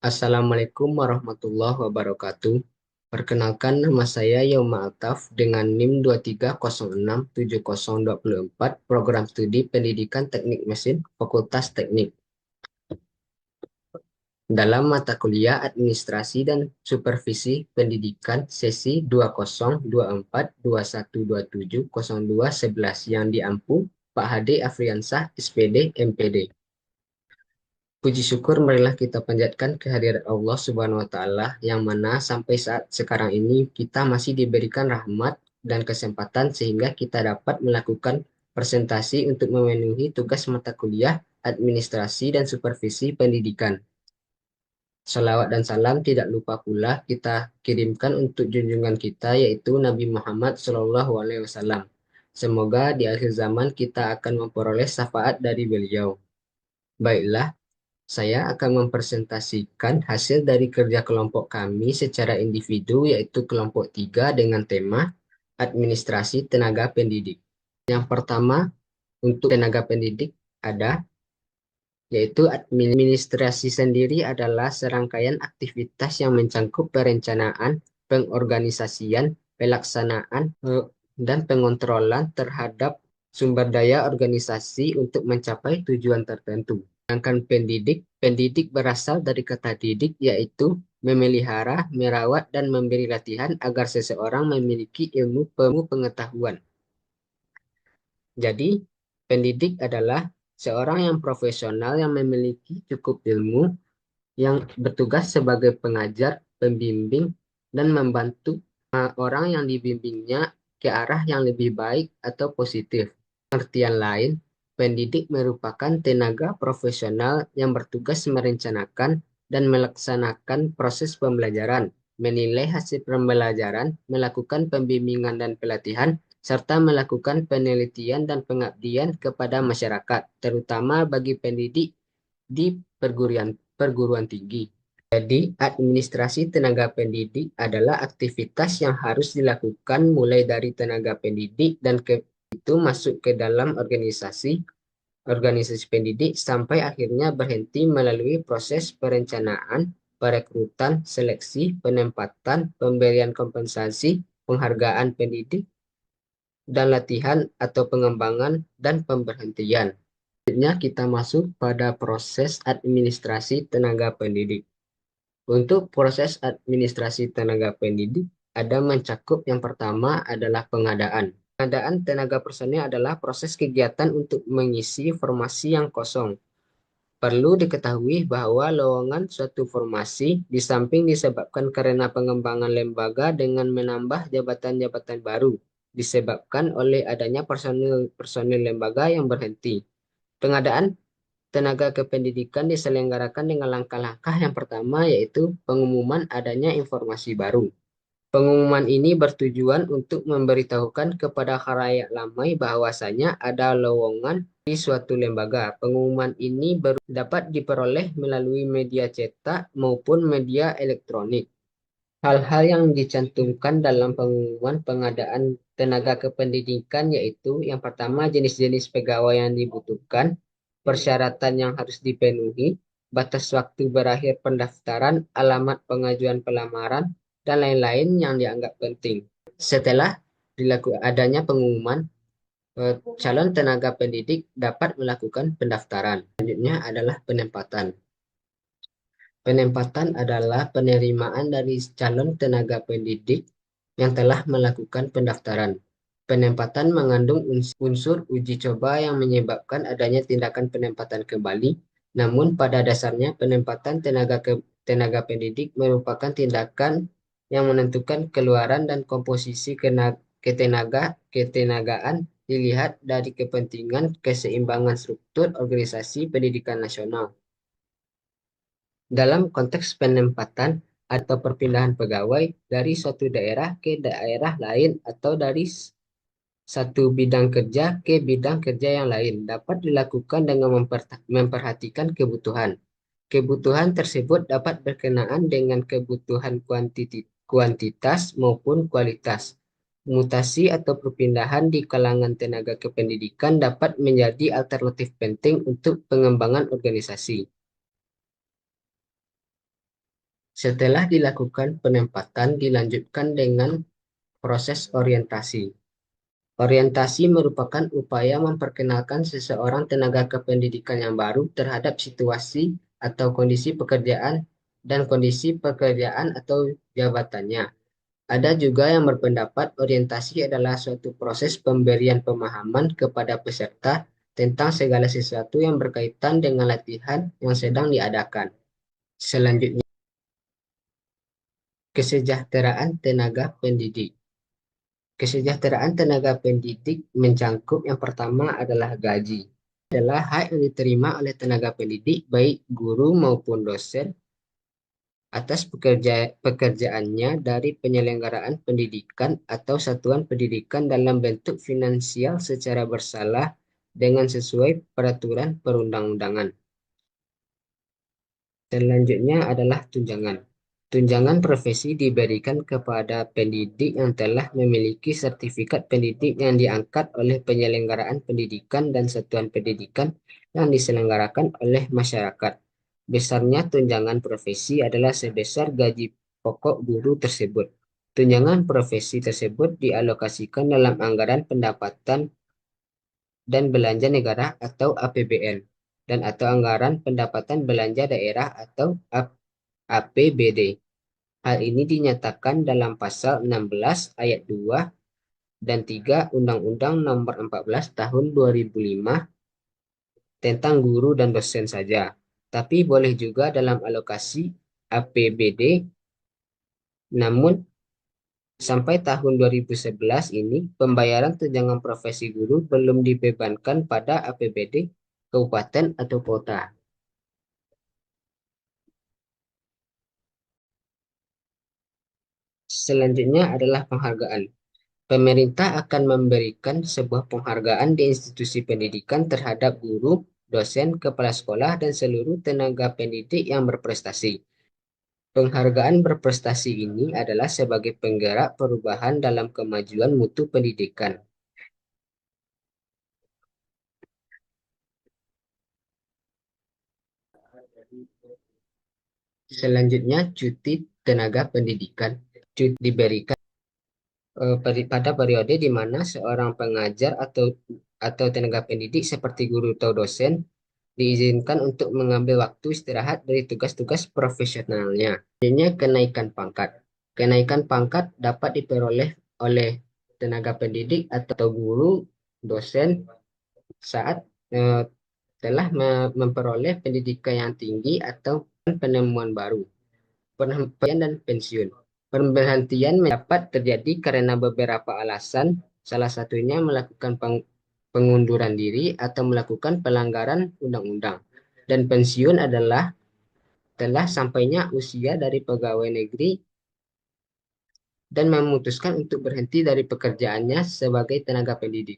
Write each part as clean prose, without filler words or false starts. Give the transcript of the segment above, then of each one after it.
Assalamualaikum warahmatullahi wabarakatuh. Perkenalkan nama saya Yoma Altaf dengan NIM 23067024 Program Studi Pendidikan Teknik Mesin Fakultas Teknik. Dalam mata kuliah Administrasi dan Supervisi Pendidikan sesi 2024-2127-0211 yang diampu Pak Hadi Afriansah, SPD, MPD. Puji syukur marilah kita panjatkan kehadirat Allah Subhanahu wa Ta'ala, yang mana sampai saat sekarang ini kita masih diberikan rahmat dan kesempatan sehingga kita dapat melakukan presentasi untuk memenuhi tugas mata kuliah Administrasi dan Supervisi Pendidikan. Salawat dan salam tidak lupa pula kita kirimkan untuk junjungan kita yaitu Nabi Muhammad SAW. Semoga di akhir zaman kita akan memperoleh syafaat dari beliau. Baiklah, saya akan mempresentasikan hasil dari kerja kelompok kami secara individu, yaitu kelompok 3 dengan tema Administrasi Tenaga Pendidik. Yang pertama, untuk tenaga pendidik ada, yaitu administrasi sendiri adalah serangkaian aktivitas yang mencakup perencanaan, pengorganisasian, pelaksanaan, dan pengontrolan terhadap sumber daya organisasi untuk mencapai tujuan tertentu. Sedangkan pendidik berasal dari kata didik, yaitu memelihara, merawat, dan memberi latihan agar seseorang memiliki ilmu pengetahuan. Jadi, pendidik adalah seorang yang profesional yang memiliki cukup ilmu, yang bertugas sebagai pengajar, pembimbing, dan membantu orang yang dibimbingnya ke arah yang lebih baik atau positif. Pengertian lain, pendidik merupakan tenaga profesional yang bertugas merencanakan dan melaksanakan proses pembelajaran, menilai hasil pembelajaran, melakukan pembimbingan dan pelatihan, serta melakukan penelitian dan pengabdian kepada masyarakat, terutama bagi pendidik di perguruan tinggi. Jadi, administrasi tenaga pendidik adalah aktivitas yang harus dilakukan mulai dari tenaga pendidik dan itu masuk ke dalam organisasi pendidik sampai akhirnya berhenti melalui proses perencanaan, perekrutan, seleksi, penempatan, pemberian kompensasi, penghargaan pendidik, dan latihan atau pengembangan dan pemberhentian. Selanjutnya kita masuk pada proses administrasi tenaga pendidik. Untuk proses administrasi tenaga pendidik ada mencakup yang pertama adalah pengadaan. Pengadaan tenaga personil adalah proses kegiatan untuk mengisi formasi yang kosong. Perlu diketahui bahwa lowongan suatu formasi di samping disebabkan karena pengembangan lembaga dengan menambah jabatan-jabatan baru, disebabkan oleh adanya personil lembaga yang berhenti. Pengadaan tenaga kependidikan diselenggarakan dengan langkah-langkah yang pertama, yaitu pengumuman adanya informasi baru. Pengumuman ini bertujuan untuk memberitahukan kepada khalayak ramai bahwasanya ada lowongan di suatu lembaga. Pengumuman ini dapat diperoleh melalui media cetak maupun media elektronik. Hal-hal yang dicantumkan dalam pengumuman pengadaan tenaga kependidikan yaitu yang pertama jenis-jenis pegawai yang dibutuhkan, persyaratan yang harus dipenuhi, batas waktu berakhir pendaftaran, alamat pengajuan pelamaran, dan lain-lain yang dianggap penting. Setelah adanya pengumuman, calon tenaga pendidik dapat melakukan pendaftaran. Selanjutnya adalah penempatan. Penempatan adalah penerimaan dari calon tenaga pendidik yang telah melakukan pendaftaran. Penempatan mengandung unsur uji coba yang menyebabkan adanya tindakan penempatan kembali. Namun pada dasarnya penempatan tenaga pendidik merupakan tindakan yang menentukan keluaran dan komposisi ketenagaan dilihat dari kepentingan keseimbangan struktur organisasi pendidikan nasional. Dalam konteks penempatan atau perpindahan pegawai dari suatu daerah ke daerah lain atau dari satu bidang kerja ke bidang kerja yang lain dapat dilakukan dengan memperhatikan kebutuhan. Kebutuhan tersebut dapat berkenaan dengan kebutuhan kuantitas maupun kualitas. Mutasi atau perpindahan di kalangan tenaga kependidikan dapat menjadi alternatif penting untuk pengembangan organisasi. Setelah dilakukan penempatan, dilanjutkan dengan proses orientasi. Orientasi merupakan upaya memperkenalkan seseorang tenaga kependidikan yang baru terhadap situasi atau kondisi pekerjaan dan kondisi pekerjaan atau jabatannya. Ada juga yang berpendapat orientasi adalah suatu proses pemberian pemahaman kepada peserta tentang segala sesuatu yang berkaitan dengan latihan yang sedang diadakan. Selanjutnya, kesejahteraan tenaga pendidik. Kesejahteraan tenaga pendidik mencangkup yang pertama adalah gaji. Adalah hak yang diterima oleh tenaga pendidik, baik guru maupun dosen, atas pekerjaannya dari penyelenggaraan pendidikan atau satuan pendidikan dalam bentuk finansial secara bersalah dengan sesuai peraturan perundang-undangan. Selanjutnya adalah tunjangan. Tunjangan profesi diberikan kepada pendidik yang telah memiliki sertifikat pendidik yang diangkat oleh penyelenggaraan pendidikan dan satuan pendidikan yang diselenggarakan oleh masyarakat. Besarnya tunjangan profesi adalah sebesar gaji pokok guru tersebut. Tunjangan profesi tersebut dialokasikan dalam anggaran pendapatan dan belanja negara atau APBN dan atau anggaran pendapatan belanja daerah atau APBD. Hal ini dinyatakan dalam pasal 16 ayat 2 dan 3 Undang-Undang Nomor 14 Tahun 2005 tentang guru dan dosen saja. Tapi boleh juga dalam alokasi APBD, namun sampai tahun 2011 ini pembayaran tunjangan profesi guru belum dibebankan pada APBD kabupaten atau kota. Selanjutnya adalah penghargaan. Pemerintah akan memberikan sebuah penghargaan di institusi pendidikan terhadap guru, dosen, kepala sekolah, dan seluruh tenaga pendidik yang berprestasi. Penghargaan berprestasi ini adalah sebagai penggerak perubahan dalam kemajuan mutu pendidikan. Selanjutnya, cuti tenaga pendidikan. Cuti diberikan pada periode di mana seorang pengajar atau tenaga pendidik seperti guru atau dosen diizinkan untuk mengambil waktu istirahat dari tugas-tugas profesionalnya. Adanya kenaikan pangkat. Kenaikan pangkat dapat diperoleh oleh tenaga pendidik atau guru, dosen saat eh, telah memperoleh pendidikan yang tinggi atau penemuan baru, penghentian dan pensiun. Pemberhentian dapat terjadi karena beberapa alasan, salah satunya melakukan pengunduran diri atau melakukan pelanggaran undang-undang. Dan pensiun adalah telah sampainya usia dari pegawai negeri dan memutuskan untuk berhenti dari pekerjaannya sebagai tenaga pendidik.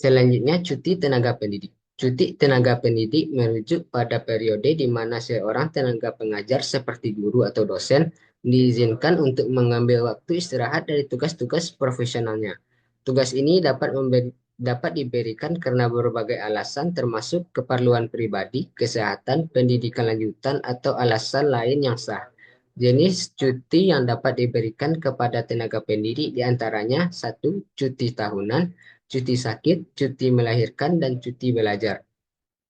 Selanjutnya, cuti tenaga pendidik. Cuti tenaga pendidik merujuk pada periode di mana seorang tenaga pengajar seperti guru atau dosen diizinkan untuk mengambil waktu istirahat dari tugas-tugas profesionalnya. Tugas ini dapat diberikan karena berbagai alasan termasuk keperluan pribadi, kesehatan, pendidikan lanjutan, atau alasan lain yang sah. Jenis cuti yang dapat diberikan kepada tenaga pendidik diantaranya satu, cuti tahunan, cuti sakit, cuti melahirkan, dan cuti belajar.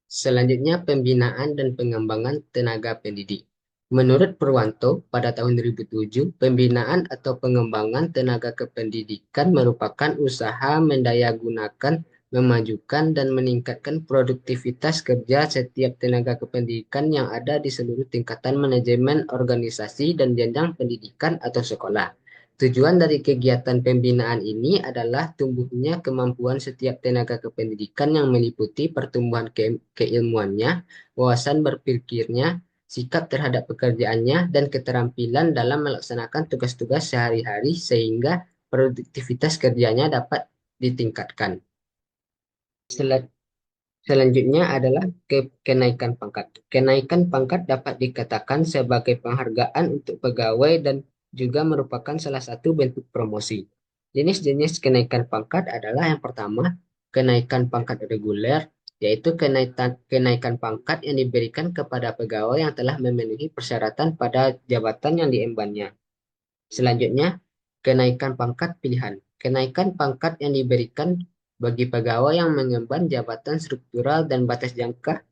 Selanjutnya, pembinaan dan pengembangan tenaga pendidik. Menurut Purwanto, pada tahun 2007, pembinaan atau pengembangan tenaga kependidikan merupakan usaha mendayagunakan, memajukan, dan meningkatkan produktivitas kerja setiap tenaga kependidikan yang ada di seluruh tingkatan manajemen organisasi dan jenjang pendidikan atau sekolah. Tujuan dari kegiatan pembinaan ini adalah tumbuhnya kemampuan setiap tenaga kependidikan yang meliputi pertumbuhan keilmuannya, wawasan berpikirnya, sikap terhadap pekerjaannya, dan keterampilan dalam melaksanakan tugas-tugas sehari-hari sehingga produktivitas kerjanya dapat ditingkatkan. Selanjutnya adalah kenaikan pangkat. Kenaikan pangkat dapat dikatakan sebagai penghargaan untuk pegawai dan juga merupakan salah satu bentuk promosi. Jenis-jenis kenaikan pangkat adalah yang pertama, kenaikan pangkat reguler, yaitu kenaikan pangkat yang diberikan kepada pegawai yang telah memenuhi persyaratan pada jabatan yang diembannya. Selanjutnya, kenaikan pangkat pilihan. Kenaikan pangkat yang diberikan bagi pegawai yang mengemban jabatan struktural dan batas jangka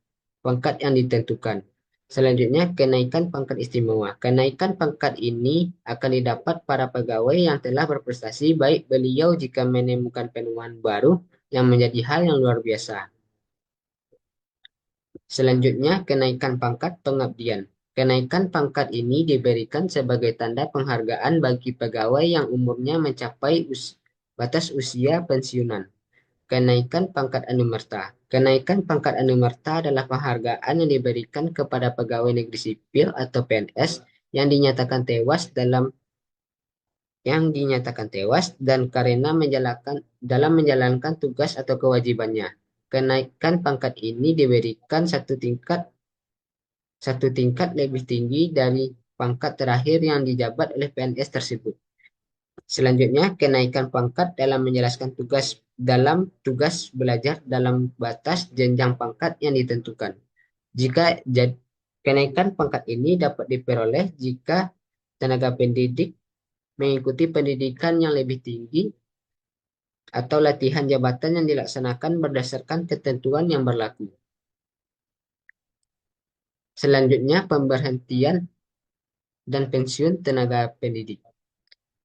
pangkat yang ditentukan. Selanjutnya, kenaikan pangkat istimewa. Kenaikan pangkat ini akan didapat para pegawai yang telah berprestasi, baik beliau jika menemukan penemuan baru yang menjadi hal yang luar biasa. Selanjutnya, kenaikan pangkat pengabdian. Kenaikan pangkat ini diberikan sebagai tanda penghargaan bagi pegawai yang umurnya mencapai batas usia pensiunan. Kenaikan pangkat anumerta. Kenaikan pangkat anumerta adalah penghargaan yang diberikan kepada pegawai negeri sipil atau PNS yang dinyatakan tewas dan karena menjalankan tugas atau kewajibannya. Kenaikan pangkat ini diberikan satu tingkat lebih tinggi dari pangkat terakhir yang dijabat oleh PNS tersebut. Selanjutnya, kenaikan pangkat dalam tugas belajar dalam batas jenjang pangkat yang ditentukan. Jika kenaikan pangkat ini dapat diperoleh jika tenaga pendidik mengikuti pendidikan yang lebih tinggi atau latihan jabatan yang dilaksanakan berdasarkan ketentuan yang berlaku. Selanjutnya, pemberhentian dan pensiun tenaga pendidik.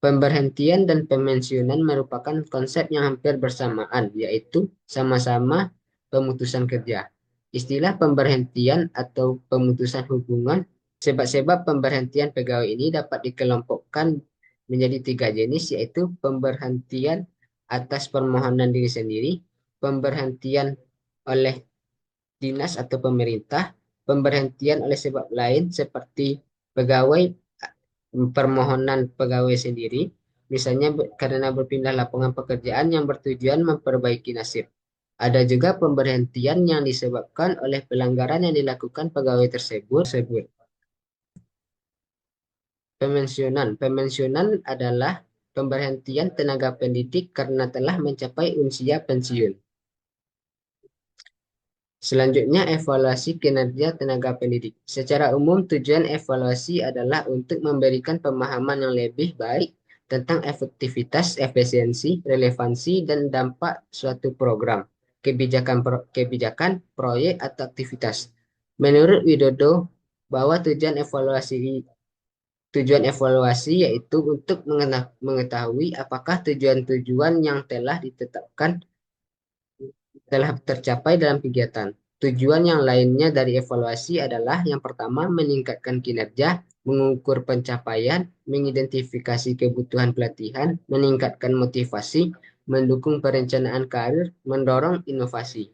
Pemberhentian dan pemensiunan merupakan konsep yang hampir bersamaan, yaitu sama-sama pemutusan kerja. Istilah pemberhentian atau pemutusan hubungan, sebab-sebab pemberhentian pegawai ini dapat dikelompokkan menjadi 3 jenis, yaitu pemberhentian atas permohonan diri sendiri, pemberhentian oleh dinas atau pemerintah, pemberhentian oleh sebab lain seperti pegawai permohonan pegawai sendiri, misalnya karena berpindah lapangan pekerjaan yang bertujuan memperbaiki nasib. Ada juga pemberhentian yang disebabkan oleh pelanggaran yang dilakukan pegawai tersebut. Pemensiunan adalah pemberhentian tenaga pendidik karena telah mencapai usia pensiun. Selanjutnya, evaluasi kinerja tenaga pendidik. Secara umum, tujuan evaluasi adalah untuk memberikan pemahaman yang lebih baik tentang efektivitas, efisiensi, relevansi, dan dampak suatu program, kebijakan, proyek, atau aktivitas. Menurut Widodo, bahwa tujuan evaluasi yaitu untuk mengetahui apakah tujuan-tujuan yang telah ditetapkan telah tercapai dalam kegiatan. Tujuan yang lainnya dari evaluasi adalah yang pertama, meningkatkan kinerja, mengukur pencapaian, mengidentifikasi kebutuhan pelatihan, meningkatkan motivasi, mendukung perencanaan karir, mendorong inovasi.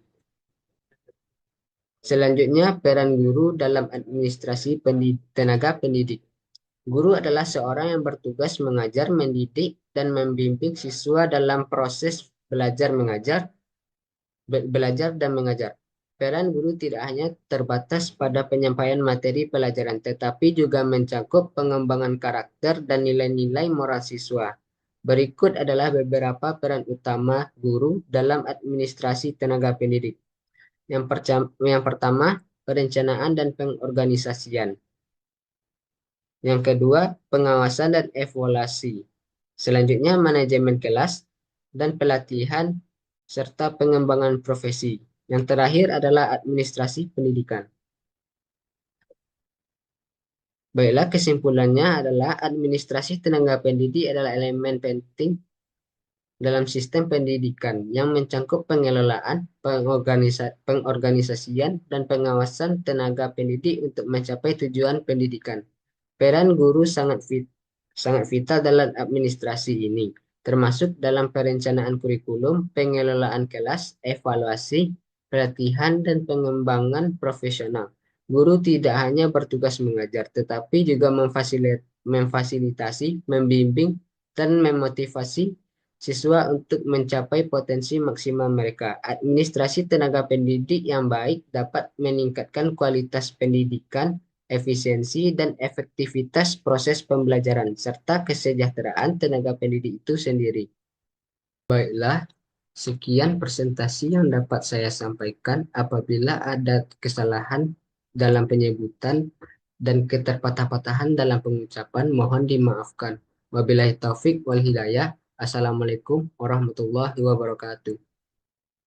Selanjutnya, peran guru dalam administrasi tenaga pendidik. Guru adalah seorang yang bertugas mengajar, mendidik, dan membimbing siswa dalam proses belajar dan mengajar. Peran guru tidak hanya terbatas pada penyampaian materi pelajaran, tetapi juga mencakup pengembangan karakter dan nilai-nilai moral siswa. Berikut adalah beberapa peran utama guru dalam administrasi tenaga pendidik. Yang pertama, perencanaan dan pengorganisasian. Yang kedua, pengawasan dan evaluasi. Selanjutnya, manajemen kelas dan pelatihan serta pengembangan profesi. Yang terakhir adalah administrasi pendidikan. Baiklah, kesimpulannya adalah administrasi tenaga pendidik adalah elemen penting dalam sistem pendidikan yang mencakup pengelolaan, pengorganisasian, dan pengawasan tenaga pendidik untuk mencapai tujuan pendidikan. Peran guru sangat vital dalam administrasi ini, termasuk dalam perencanaan kurikulum, pengelolaan kelas, evaluasi, pelatihan, dan pengembangan profesional. Guru tidak hanya bertugas mengajar, tetapi juga memfasilitasi, membimbing, dan memotivasi siswa untuk mencapai potensi maksimal mereka. Administrasi tenaga pendidik yang baik dapat meningkatkan kualitas pendidikan, efisiensi, dan efektivitas proses pembelajaran, serta kesejahteraan tenaga pendidik itu sendiri. Baiklah, Sekian presentasi yang dapat saya sampaikan. Apabila ada kesalahan dalam penyebutan dan keterpatah-patahan dalam pengucapan, mohon dimaafkan. Wabillahi taufik wal hidayah. Assalamualaikum warahmatullahi wabarakatuh.